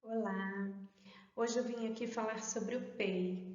Olá, hoje eu vim aqui falar sobre o PEI,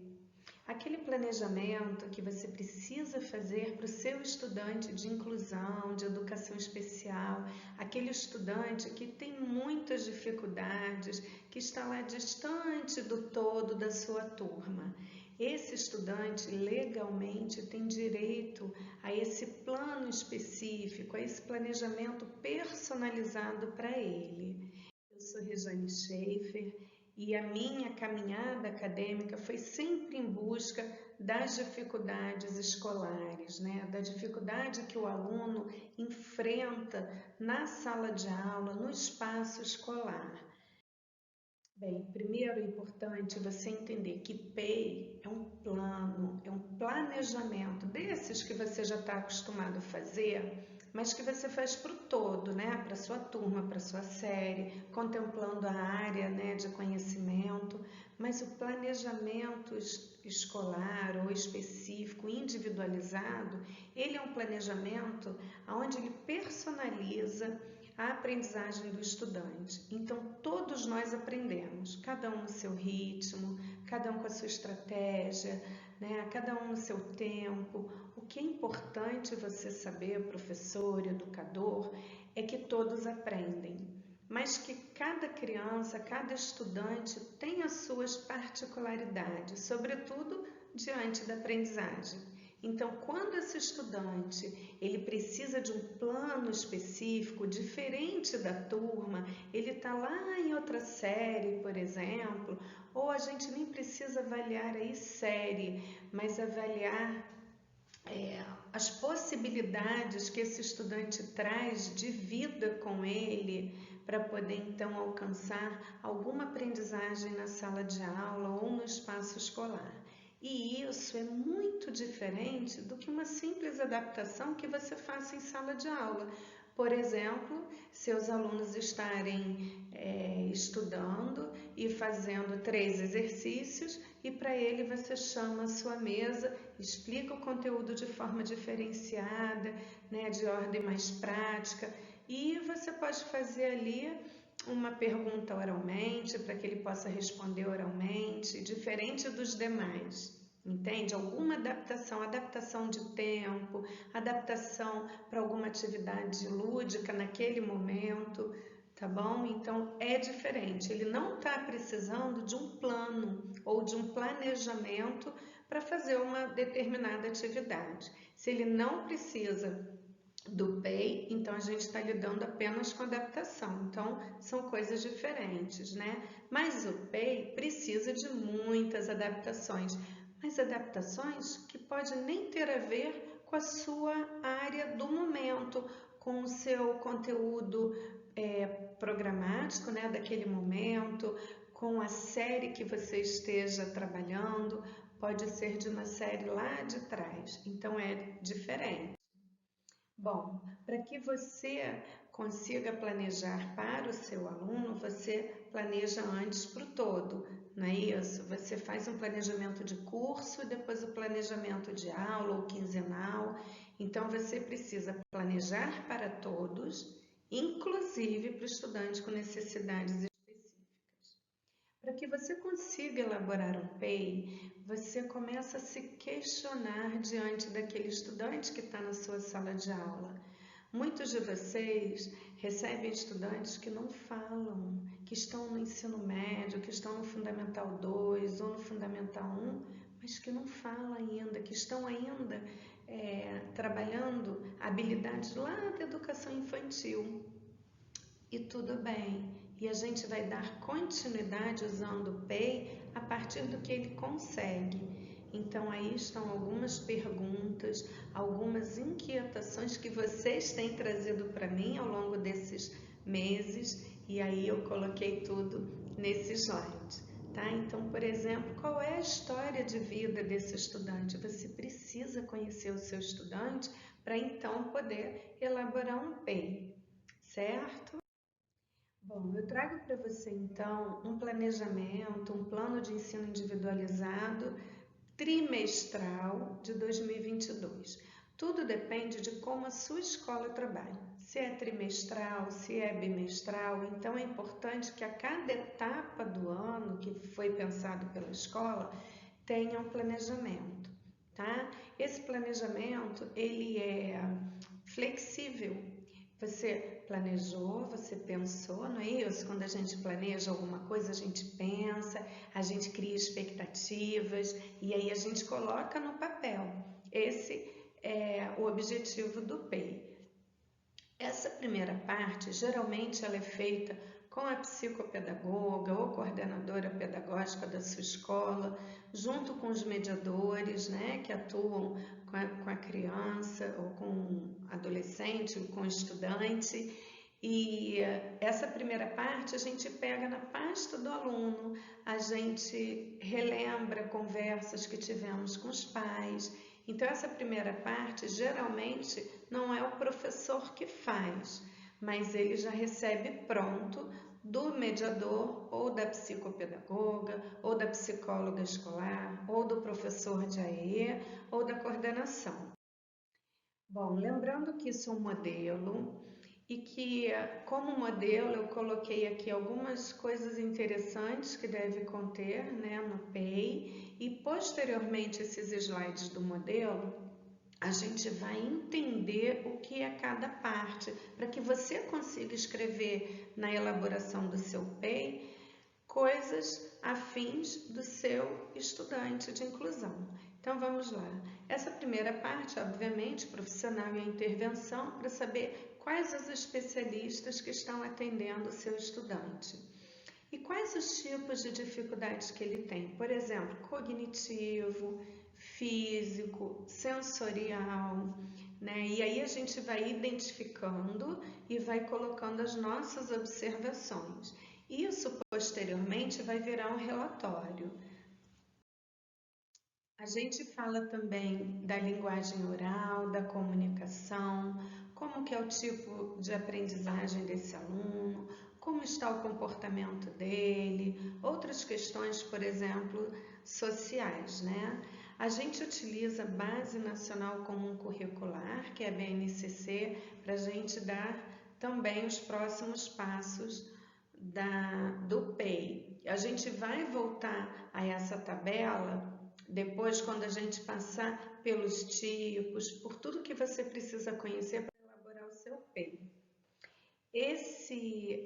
aquele planejamento que você precisa fazer para o seu estudante de inclusão, de educação especial, aquele estudante que tem muitas dificuldades, que está lá distante do todo da sua turma. Esse estudante legalmente tem direito a esse plano específico, a esse planejamento personalizado para ele. Eu sou Rejane Schaefer e a minha caminhada acadêmica foi sempre em busca das dificuldades escolares, né? Da dificuldade que o aluno enfrenta na sala de aula, no espaço escolar. Bem, primeiro é importante você entender que PEI é um plano, é um planejamento desses que você já está acostumado a fazer, mas que você faz para o todo, né? Para a sua turma, para a sua série, contemplando a área, né, de conhecimento, mas o planejamento escolar ou específico, individualizado, ele é um planejamento onde ele personaliza a aprendizagem do estudante. Então, todos nós aprendemos, cada um no seu ritmo, cada um com a sua estratégia, né? Cada um no seu tempo. O que é importante você saber, professor, educador, é que todos aprendem, mas que cada criança, cada estudante tem as suas particularidades, sobretudo diante da aprendizagem. Então, quando esse estudante ele precisa de um plano específico, diferente da turma, ele está lá em outra série, por exemplo, ou a gente nem precisa avaliar aí série, mas avaliar as possibilidades que esse estudante traz de vida com ele para poder então alcançar alguma aprendizagem na sala de aula ou no espaço escolar. E isso é muito diferente do que uma simples adaptação que você faça em sala de aula. Por exemplo, seus alunos estarem estudando e fazendo 3 exercícios e para ele você chama a sua mesa, explica o conteúdo de forma diferenciada, né, de ordem mais prática, e você pode fazer ali uma pergunta oralmente para que ele possa responder oralmente, diferente dos demais. Entende? Alguma adaptação, adaptação de tempo, adaptação para alguma atividade lúdica naquele momento, tá bom? Então é diferente. Ele não está precisando de um plano ou de um planejamento para fazer uma determinada atividade. Se ele não precisa do PEI, então a gente está lidando apenas com adaptação, então são coisas diferentes, né? Mas o PEI precisa de muitas adaptações, mas adaptações que podem nem ter a ver com a sua área do momento, com o seu conteúdo programático, né, daquele momento, com a série que você esteja trabalhando, pode ser de uma série lá de trás, então é diferente. Bom, para que você consiga planejar para o seu aluno, você planeja antes para o todo, não é isso? Você faz um planejamento de curso, depois o planejamento de aula ou quinzenal. Então, você precisa planejar para todos, inclusive para o estudante com necessidades específicas. Para que você consiga elaborar um PEI, você começa a se questionar diante daquele estudante que está na sua sala de aula. Muitos de vocês recebem estudantes que não falam, que estão no ensino médio, que estão no Fundamental 2 ou no Fundamental 1, mas que não falam ainda, que estão ainda trabalhando habilidades lá da educação infantil. E tudo bem, e a gente vai dar continuidade usando o PEI a partir do que ele consegue. Então aí estão algumas perguntas, algumas inquietações que vocês têm trazido para mim ao longo desses meses, e aí eu coloquei tudo nesse slide. Tá? Então, por exemplo, qual é a história de vida desse estudante? Você precisa conhecer o seu estudante para então poder elaborar um PEI, certo? Bom, eu trago para você então um planejamento, um plano de ensino individualizado trimestral de 2022. Tudo depende de como a sua escola trabalha. se é trimestral, se é bimestral. Então é importante que a cada etapa do ano que foi pensado pela escola tenha um planejamento, tá? Esse planejamento, ele é flexível. Você planejou, você pensou, não é isso? Quando a gente planeja alguma coisa, a gente pensa, a gente cria expectativas e aí a gente coloca no papel. Esse é o objetivo do PEI. Essa primeira parte, geralmente ela é feita com a psicopedagoga ou coordenadora pedagógica da sua escola, junto com os mediadores, né, que atuam com a criança ou com o adolescente ou com o estudante. E essa primeira parte a gente pega na pasta do aluno, a gente relembra conversas que tivemos com os pais. Então, essa primeira parte geralmente não é o professor que faz, mas ele já recebe pronto do mediador ou da psicopedagoga ou da psicóloga escolar ou do professor de AE ou da coordenação. Bom, lembrando que isso é um modelo e que, como modelo, eu coloquei aqui algumas coisas interessantes que deve conter, né, no PEI, e posteriormente esses slides do modelo, a gente vai entender o que é cada parte, para que você consiga escrever na elaboração do seu PEI coisas afins do seu estudante de inclusão. Então vamos lá. Essa primeira parte, obviamente, profissional e a intervenção, para saber quais os especialistas que estão atendendo o seu estudante. E quais os tipos de dificuldades que ele tem? Por exemplo, cognitivo, físico, sensorial, né? E aí a gente vai identificando e vai colocando as nossas observações. Isso posteriormente vai virar um relatório. A gente fala também da linguagem oral, da comunicação, como que é o tipo de aprendizagem desse aluno, como está o comportamento dele, outras questões, por exemplo, sociais, né? A gente utiliza a Base Nacional Comum Curricular, que é a BNCC, para a gente dar também os próximos passos do PEI. A gente vai voltar a essa tabela depois, quando a gente passar pelos tipos, por tudo que você precisa conhecer para elaborar o seu PEI. Esse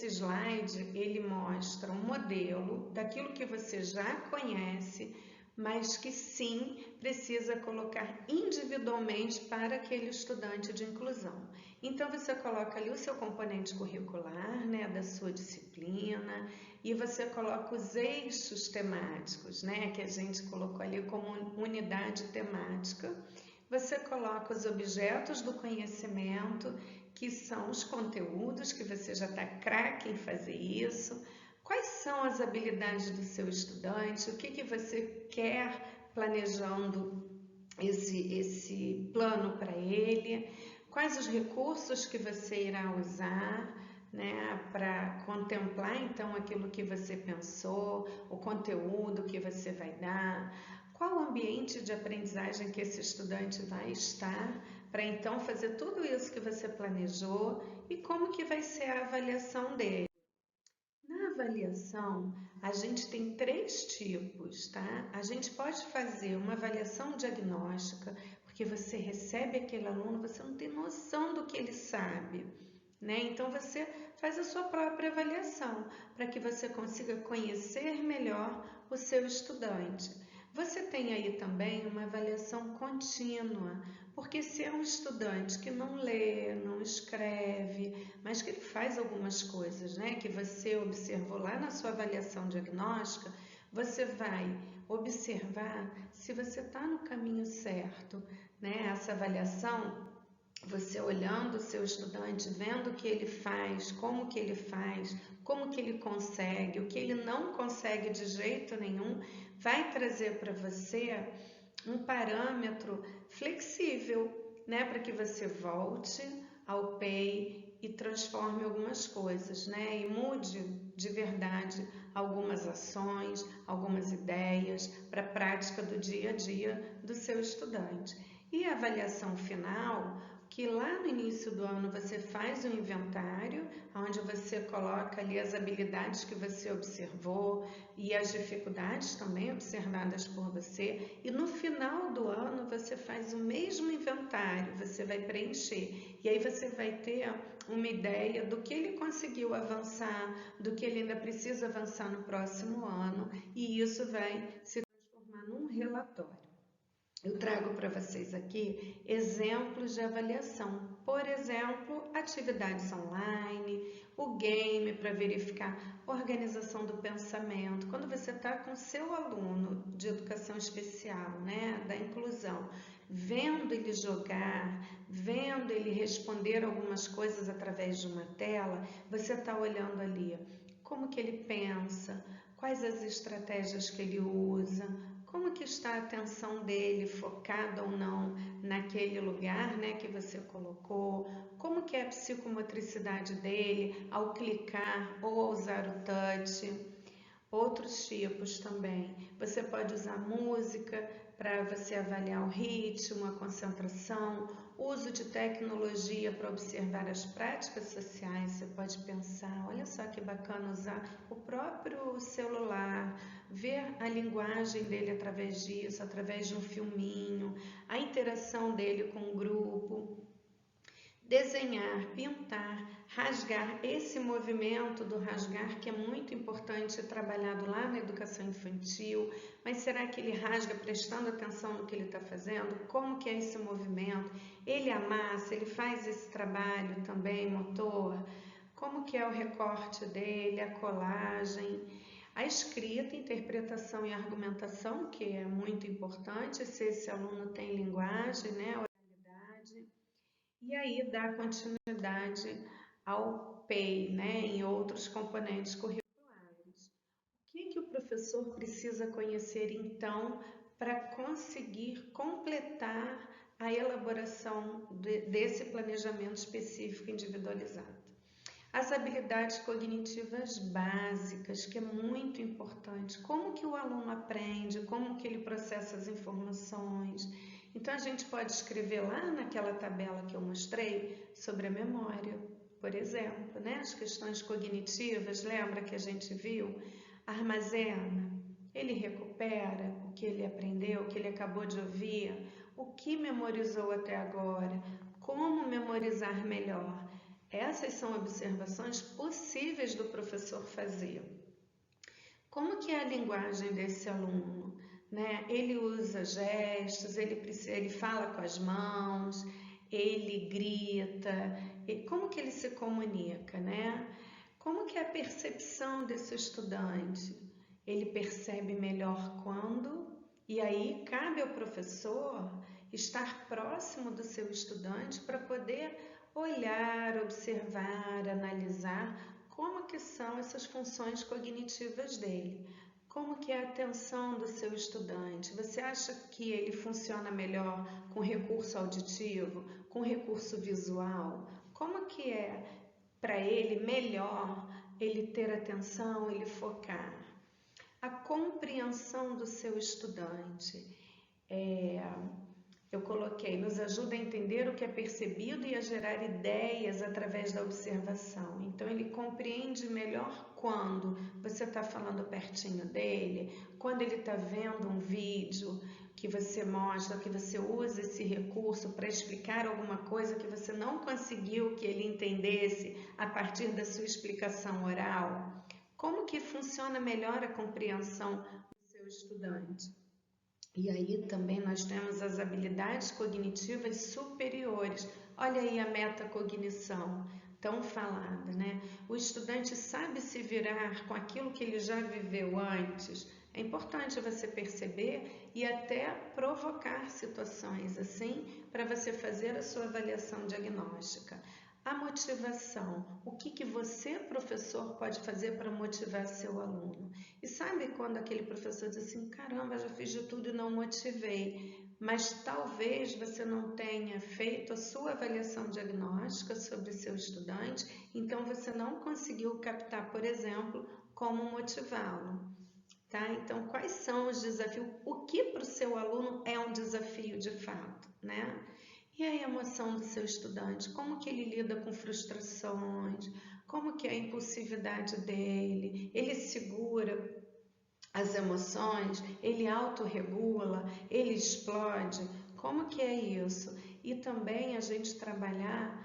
slide, ele mostra um modelo daquilo que você já conhece, mas que sim precisa colocar individualmente para aquele estudante de inclusão. Então, você coloca ali o seu componente curricular, né, da sua disciplina, e você coloca os eixos temáticos, né, que a gente colocou ali como unidade temática. Você coloca os objetos do conhecimento, que são os conteúdos, que você já está craque em fazer isso. Quais são as habilidades do seu estudante? O que você quer planejando esse plano para ele? Quais os recursos que você irá usar, né, para contemplar então aquilo que você pensou, o conteúdo que você vai dar? Qual o ambiente de aprendizagem que esse estudante vai estar para então fazer tudo isso que você planejou e como que vai ser a avaliação dele? Na avaliação, a gente tem 3 tipos, tá? A gente pode fazer uma avaliação diagnóstica, porque você recebe aquele aluno, você não tem noção do que ele sabe, né? Então você faz a sua própria avaliação, para que você consiga conhecer melhor o seu estudante. Você tem aí também uma avaliação contínua, porque se é um estudante que não lê, não escreve, mas que ele faz algumas coisas, né, que você observou lá na sua avaliação diagnóstica, você vai observar se você está no caminho certo, né? Essa avaliação, você olhando o seu estudante, vendo o que ele faz, como que ele consegue, o que ele não consegue de jeito nenhum, vai trazer para você um parâmetro flexível, né, para que você volte ao PEI e transforme algumas coisas, né, e mude de verdade algumas ações, algumas ideias para a prática do dia a dia do seu estudante. E a avaliação final, que lá no início do ano você faz um inventário, onde você coloca ali as habilidades que você observou e as dificuldades também observadas por você, e no final do ano você faz o mesmo inventário, você vai preencher, e aí você vai ter uma ideia do que ele conseguiu avançar, do que ele ainda precisa avançar no próximo ano, e isso vai se transformar num relatório. Eu trago para vocês aqui exemplos de avaliação. Por exemplo, atividades online, o game para verificar organização do pensamento. Quando você está com seu aluno de educação especial, né, da inclusão, vendo ele jogar, vendo ele responder algumas coisas através de uma tela, você está olhando ali como que ele pensa, quais as estratégias que ele usa, como que está a atenção dele, focada ou não naquele lugar, né, que você colocou? Como que é a psicomotricidade dele ao clicar ou ao usar o touch? Outros tipos também. Você pode usar música para você avaliar o ritmo, a concentração, uso de tecnologia para observar as práticas sociais. Você pode pensar, olha só que bacana usar o próprio celular, ver a linguagem dele através disso, através de um filminho, a interação dele com o grupo. Desenhar, pintar, rasgar, esse movimento do rasgar que é muito importante trabalhado lá na educação infantil, mas será que ele rasga prestando atenção no que ele está fazendo? Como que é esse movimento? Ele amassa, ele faz esse trabalho também motor? Como que é o recorte dele, a colagem? A escrita, interpretação e argumentação, que é muito importante, se esse aluno tem linguagem, né, oralidade. E aí dá continuidade ao PEI, né, em outros componentes curriculares. O que o professor precisa conhecer, então, para conseguir completar a elaboração desse planejamento específico individualizado? As habilidades cognitivas básicas, que é muito importante. Como que o aluno aprende, como que ele processa as informações. Então, a gente pode escrever lá naquela tabela que eu mostrei sobre a memória, por exemplo, né? As questões cognitivas, lembra que a gente viu? Armazena, ele recupera o que ele aprendeu, o que ele acabou de ouvir, o que memorizou até agora, como memorizar melhor. Essas são observações possíveis do professor fazer. Como que é a linguagem desse aluno? Né? Ele usa gestos, ele fala com as mãos, ele grita, como que ele se comunica, né? Como que é a percepção desse estudante? Ele percebe melhor quando? E aí cabe ao professor estar próximo do seu estudante para poder olhar, observar, analisar como que são essas funções cognitivas dele. Como que é a atenção do seu estudante? Você acha que ele funciona melhor com recurso auditivo, com recurso visual? Como que é para ele melhor ele ter atenção, ele focar? A compreensão do seu estudante. Eu coloquei, nos ajuda a entender o que é percebido e a gerar ideias através da observação. Então, ele compreende melhor quando você está falando pertinho dele, quando ele está vendo um vídeo que você mostra, que você usa esse recurso para explicar alguma coisa que você não conseguiu que ele entendesse a partir da sua explicação oral. Como que funciona melhor a compreensão do seu estudante? E aí também nós temos as habilidades cognitivas superiores. Olha aí a metacognição, tão falada, né? O estudante sabe se virar com aquilo que ele já viveu antes. É importante você perceber e até provocar situações assim para você fazer a sua avaliação diagnóstica. A motivação, o que você, professor, pode fazer para motivar seu aluno? E sabe quando aquele professor diz assim, caramba, já fiz de tudo e não motivei, mas talvez você não tenha feito a sua avaliação diagnóstica sobre seu estudante, então você não conseguiu captar, por exemplo, como motivá-lo. Tá? Então, quais são os desafios? O que para o seu aluno é um desafio de fato, né? E a emoção do seu estudante, como que ele lida com frustrações, como que é a impulsividade dele, ele segura as emoções, ele autorregula, ele explode, como que é isso? E também a gente trabalhar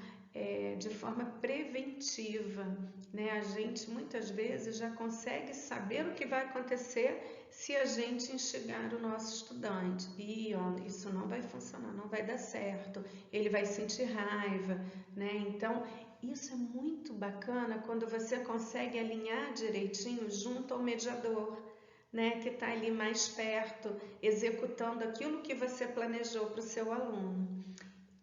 de forma preventiva, né? A gente muitas vezes já consegue saber o que vai acontecer se a gente instigar o nosso estudante. E ó, isso não vai funcionar, não vai dar certo, ele vai sentir raiva, né? Então, isso é muito bacana quando você consegue alinhar direitinho junto ao mediador, né, que está ali mais perto, executando aquilo que você planejou para o seu aluno.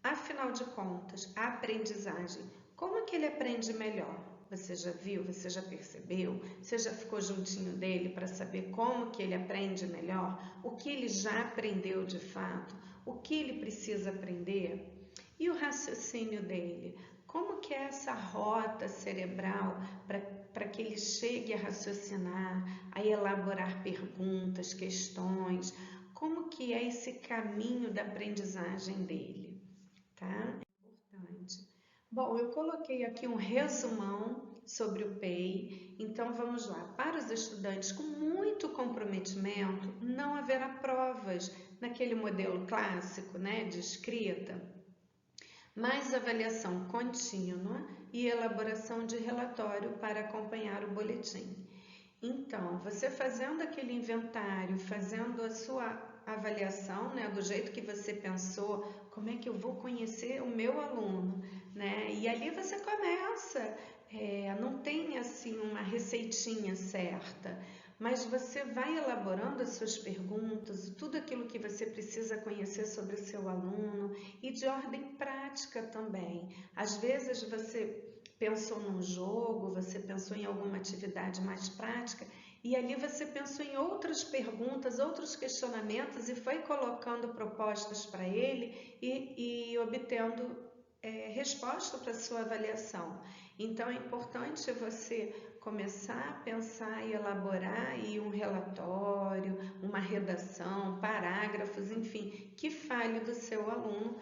Afinal de contas, a aprendizagem, como é que ele aprende melhor? Você já viu, você já percebeu, você já ficou juntinho dele para saber como que ele aprende melhor, o que ele já aprendeu de fato, o que ele precisa aprender? E o raciocínio dele? Como que é essa rota cerebral para que ele chegue a raciocinar, a elaborar perguntas, questões? Como que é esse caminho da aprendizagem dele? Tá? É importante. Bom, eu coloquei aqui um resumão sobre o PEI, então vamos lá. Para os estudantes com muito comprometimento, não haverá provas naquele modelo clássico, né, de escrita, mais avaliação contínua e elaboração de relatório para acompanhar o boletim. Então, você fazendo aquele inventário, fazendo a sua avaliação, né, do jeito que você pensou, como é que eu vou conhecer o meu aluno, né? E ali você começa, não tem assim uma receitinha certa, mas você vai elaborando as suas perguntas, tudo aquilo que você precisa conhecer sobre o seu aluno e de ordem prática também. Às vezes você pensou num jogo, você pensou em alguma atividade mais prática e ali você pensou em outras perguntas, outros questionamentos e foi colocando propostas para ele e obtendo resposta para a sua avaliação. Então é importante você começar a pensar e elaborar aí um relatório, uma redação, parágrafos, enfim, que fale do seu aluno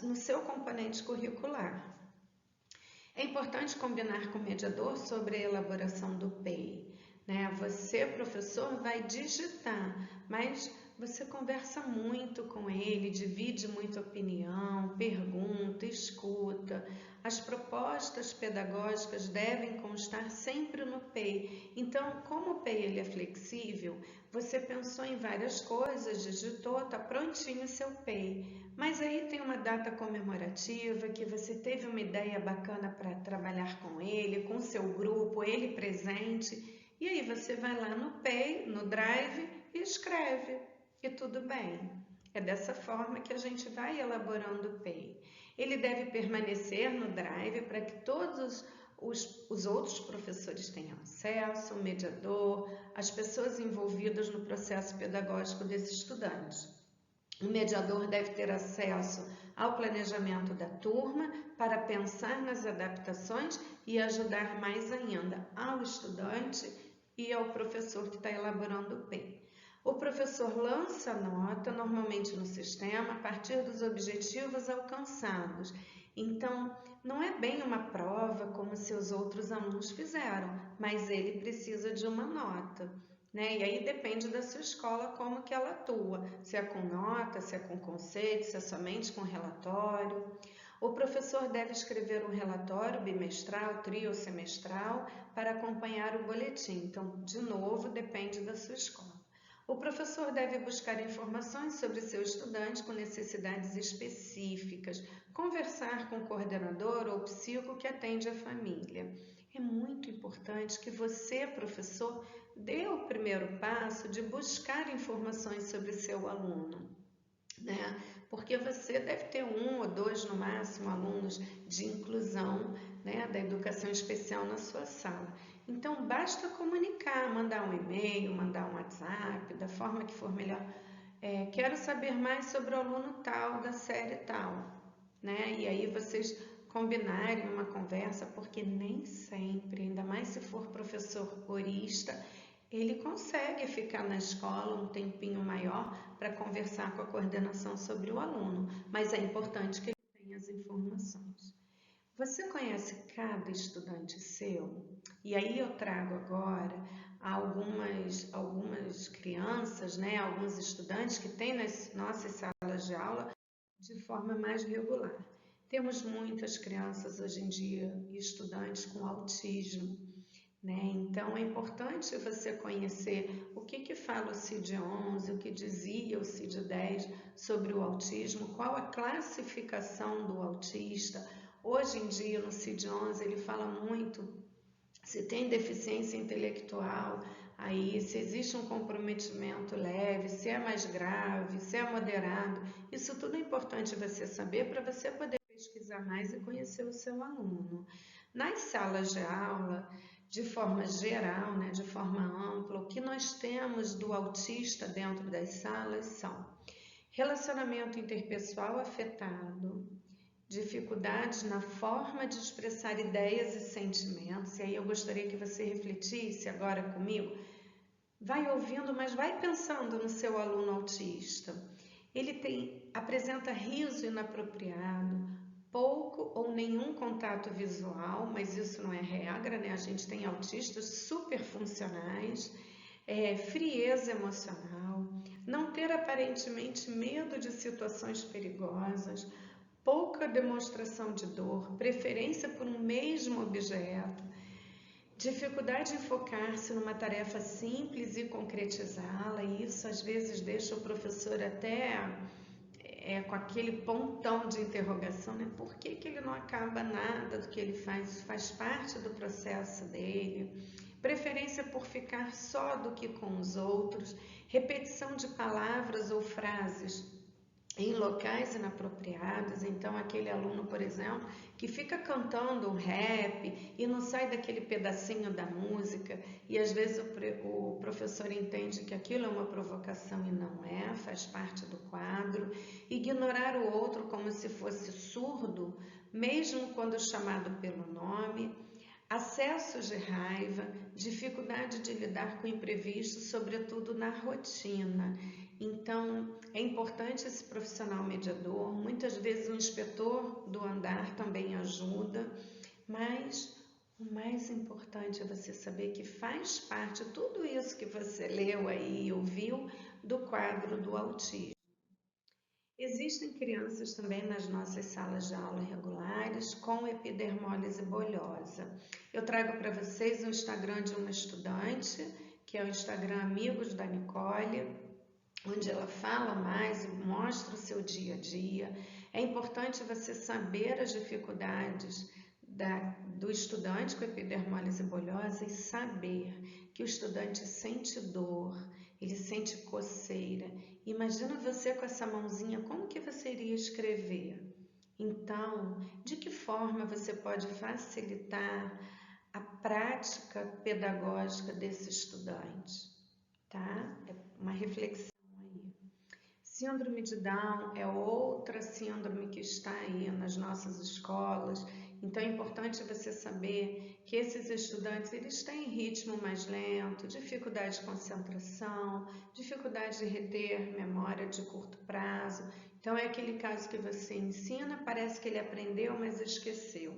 no seu componente curricular. É importante combinar com o mediador sobre a elaboração do PEI, né? Você, professor, vai digitar, mas você conversa muito com ele, divide muita opinião, pergunta, escuta. As propostas pedagógicas devem constar sempre no PEI. Então, como o PEI ele é flexível, você pensou em várias coisas, digitou, está prontinho o seu PEI. Mas aí tem uma data comemorativa que você teve uma ideia bacana para trabalhar com ele, com o seu grupo, ele presente, e aí você vai lá no Pay, no Drive e escreve, e tudo bem. É dessa forma que a gente vai elaborando o Pay. Ele deve permanecer no Drive para que todos os outros professores tenham acesso, o mediador, as pessoas envolvidas no processo pedagógico desse estudante. O mediador deve ter acesso ao planejamento da turma para pensar nas adaptações e ajudar mais ainda ao estudante e ao professor que está elaborando o PEI. O professor lança a nota, normalmente no sistema, a partir dos objetivos alcançados. Então, não é bem uma prova como seus outros alunos fizeram, mas ele precisa de uma nota. Né? E aí depende da sua escola como que ela atua, se é com nota, se é com conceito, se é somente com relatório. O professor deve escrever um relatório bimestral, tri ou semestral para acompanhar o boletim. Então, de novo, depende da sua escola. O professor deve buscar informações sobre seu estudante com necessidades específicas, conversar com o coordenador ou psico que atende a família. É muito importante que você, professor, dê o primeiro passo de buscar informações sobre seu aluno, né? Porque você deve ter um ou dois, no máximo, alunos de inclusão, né, da educação especial na sua sala. Então, basta comunicar, mandar um e-mail, mandar um WhatsApp, da forma que for melhor. Quero saber mais sobre o aluno tal, da série tal, né? E aí vocês combinarem uma conversa, porque nem sempre, ainda mais se for professor horista, ele consegue ficar na escola um tempinho maior para conversar com a coordenação sobre o aluno, mas é importante que as informações. Você conhece cada estudante seu? E aí eu trago agora algumas crianças, né, alguns estudantes que têm nas nossas salas de aula de forma mais regular. Temos muitas crianças hoje em dia e estudantes com autismo, né? Então é importante você conhecer o que fala o CID-11, o que dizia o CID-10 sobre o autismo, qual a classificação do autista. Hoje em dia no CID-11 ele fala muito se tem deficiência intelectual, aí se existe um comprometimento leve, se é mais grave, se é moderado. Isso tudo é importante você saber para você poder pesquisar mais e conhecer o seu aluno. Nas salas de aula, de forma geral, né, de forma ampla, o que nós temos do autista dentro das salas são relacionamento interpessoal afetado, dificuldades na forma de expressar ideias e sentimentos. E aí eu gostaria que você refletisse agora comigo. Vai ouvindo, mas vai pensando no seu aluno autista. Ele apresenta riso inapropriado, pouco ou nenhum contato visual, mas isso não é regra, né? A gente tem autistas super funcionais, frieza emocional, não ter aparentemente medo de situações perigosas, pouca demonstração de dor, preferência por um mesmo objeto, dificuldade em focar-se numa tarefa simples e concretizá-la, e isso às vezes deixa o professor até com aquele pontão de interrogação, né? Por que ele não acaba nada do que ele faz? Isso faz parte do processo dele. Preferência por ficar só do que com os outros, repetição de palavras ou frases em locais inapropriados. Então aquele aluno, por exemplo, que fica cantando um rap e não sai daquele pedacinho da música, e às vezes o professor entende que aquilo é uma provocação e não é, faz parte do quadro. Ignorar o outro como se fosse surdo, mesmo quando chamado pelo nome. Acessos de raiva, dificuldade de lidar com imprevistos, sobretudo na rotina. Então, é importante esse profissional mediador. Muitas vezes o inspetor do andar também ajuda, mas o mais importante é você saber que faz parte, tudo isso que você leu aí e ouviu, do quadro do autismo. Existem crianças também nas nossas salas de aula regulares com epidermólise bolhosa. Eu trago para vocês o Instagram de uma estudante, que é o Instagram Amigos da Nicole, onde ela fala mais e mostra o seu dia a dia. É importante você saber as dificuldades do estudante com epidermólise bolhosa e saber que o estudante sente dor, ele sente coceira. Imagina você com essa mãozinha, como que você iria escrever? Então, de que forma você pode facilitar a prática pedagógica desse estudante? Tá? É uma reflexão aí. Síndrome de Down é outra síndrome que está aí nas nossas escolas. Então é importante você saber que esses estudantes eles têm ritmo mais lento, dificuldade de concentração, dificuldade de reter memória de curto prazo. Então é aquele caso que você ensina, parece que ele aprendeu, mas esqueceu.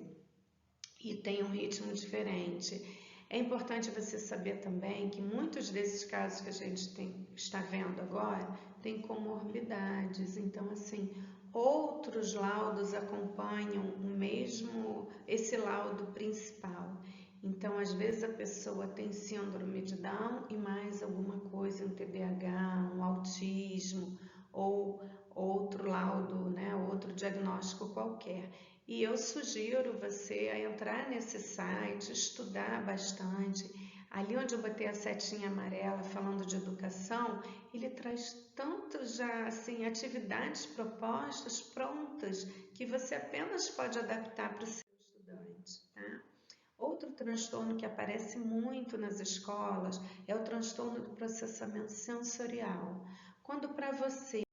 E tem um ritmo diferente. É importante você saber também que muitos desses casos que a gente está vendo agora têm comorbidades. Então, assim, outros laudos acompanham esse laudo principal. Então, às vezes a pessoa tem síndrome de Down e mais alguma coisa, um TDAH, um autismo ou outro laudo, né, outro diagnóstico qualquer. E eu sugiro você a entrar nesse site, estudar bastante. Ali onde eu botei a setinha amarela falando de educação, ele traz tanto já assim atividades propostas, prontas, que você apenas pode adaptar para o seu estudante, tá? Outro transtorno que aparece muito nas escolas é o transtorno do processamento sensorial. Quando para você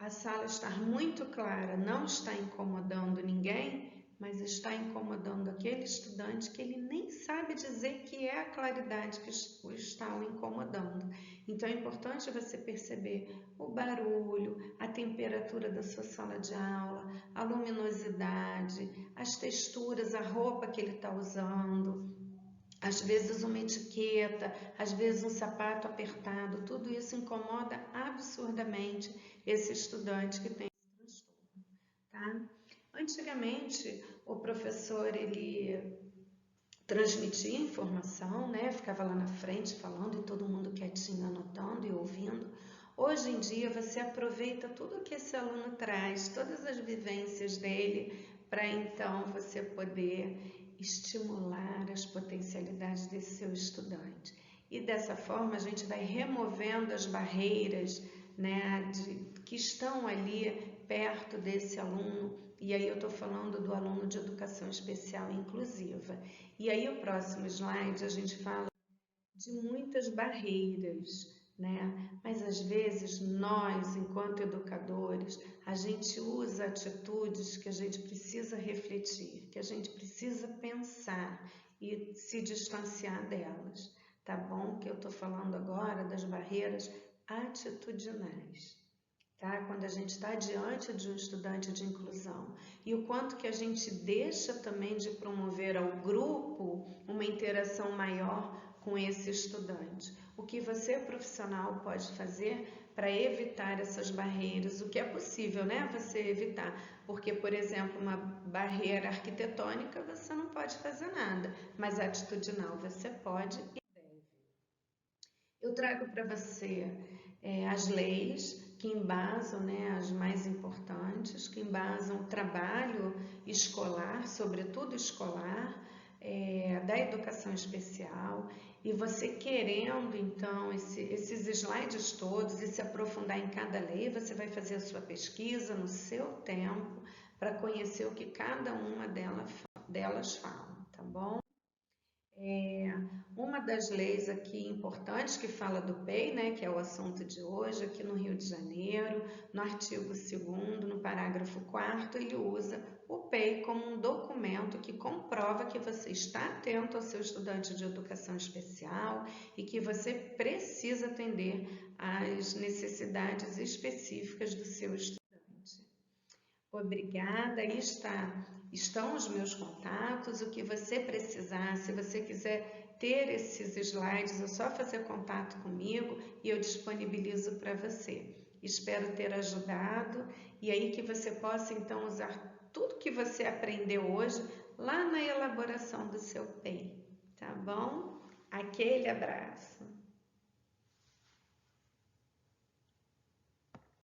a sala está muito clara, não está incomodando ninguém, mas está incomodando aquele estudante que ele nem sabe dizer que é a claridade que o está o incomodando. Então é importante você perceber o barulho, a temperatura da sua sala de aula, a luminosidade, as texturas, a roupa que ele está usando, às vezes uma etiqueta, às vezes um sapato apertado, tudo isso incomoda absurdamente esse estudante que tem esse transtorno, tá? Antigamente, o professor, ele transmitia informação, né? Ficava lá na frente falando e todo mundo quietinho anotando e ouvindo. Hoje em dia, você aproveita tudo que esse aluno traz, todas as vivências dele, para então você poder estimular as potencialidades desse seu estudante. E dessa forma, a gente vai removendo as barreiras, né, que estão ali perto desse aluno. E aí eu estou falando do aluno de educação especial inclusiva. E aí o próximo slide a gente fala de muitas barreiras, né? Mas às vezes nós, enquanto educadores, a gente usa atitudes que a gente precisa refletir, que a gente precisa pensar e se distanciar delas, tá bom? Que eu estou falando agora das barreiras atitudinais. Tá? Quando a gente está diante de um estudante de inclusão e o quanto que a gente deixa também de promover ao grupo uma interação maior com esse estudante. O que você, profissional, pode fazer para evitar essas barreiras? O que é possível, né? Você evitar. Porque, por exemplo, uma barreira arquitetônica você não pode fazer nada, mas atitudinal você pode e deve. Eu trago para você as leis que embasam, né, as mais importantes, que embasam o trabalho escolar, sobretudo escolar, da educação especial, e você querendo, então, esses slides todos e se aprofundar em cada lei, você vai fazer a sua pesquisa no seu tempo para conhecer o que cada uma delas falam, tá bom? Uma das leis aqui importantes que fala do PEI, né, que é o assunto de hoje, aqui no Rio de Janeiro, no artigo 2º, no parágrafo 4º, ele usa o PEI como um documento que comprova que você está atento ao seu estudante de educação especial e que você precisa atender às necessidades específicas do seu estudante. Obrigada, aí estão os meus contatos, o que você precisar, se você quiser ter esses slides, é só fazer contato comigo e eu disponibilizo para você. Espero ter ajudado e aí que você possa então usar tudo que você aprendeu hoje lá na elaboração do seu PEI, tá bom? Aquele abraço!